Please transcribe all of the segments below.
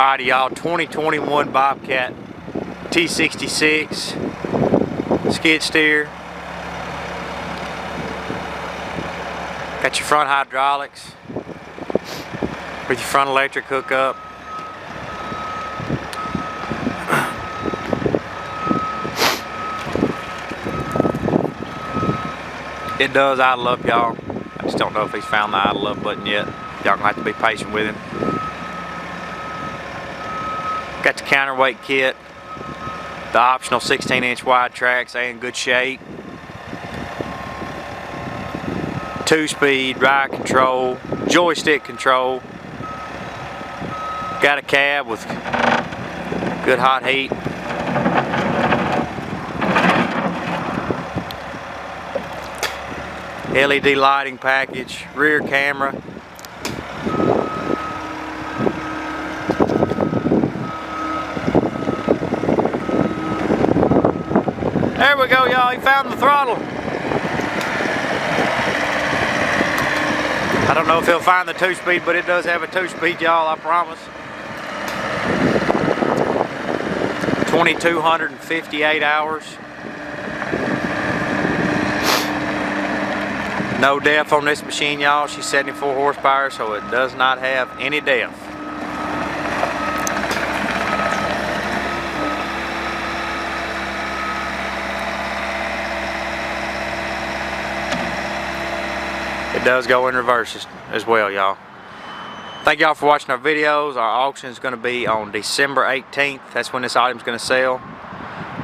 Alrighty y'all, 2021 Bobcat T66 skid steer. Got your front hydraulics with your front electric hookup. It does idle up, y'all. I just don't know if he's found the idle up button yet. Y'all gonna have to be patient with him. Got the counterweight kit, the optional 16-inch wide tracks, they in good shape. 2-speed ride control, joystick control. Got a cab with good hot heat. LED lighting package, rear camera. There we go, y'all. He found the throttle. I don't know if he'll find the 2-speed, but it does have a 2-speed, y'all, I promise. 2,258 hours. No def on this machine, y'all. She's 74 horsepower, so it does not have any def. It does go in reverse as well, y'all. Thank y'all for watching our videos. Our auction is going to be on December 18th. That's when this item is going to sell.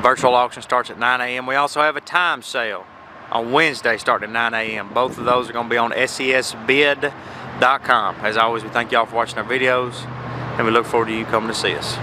Virtual auction starts at 9 a.m. We also have a time sale on Wednesday starting at 9 a.m. Both of those are going to be on sesbid.com. As always, we thank y'all for watching our videos, and we look forward to you coming to see us.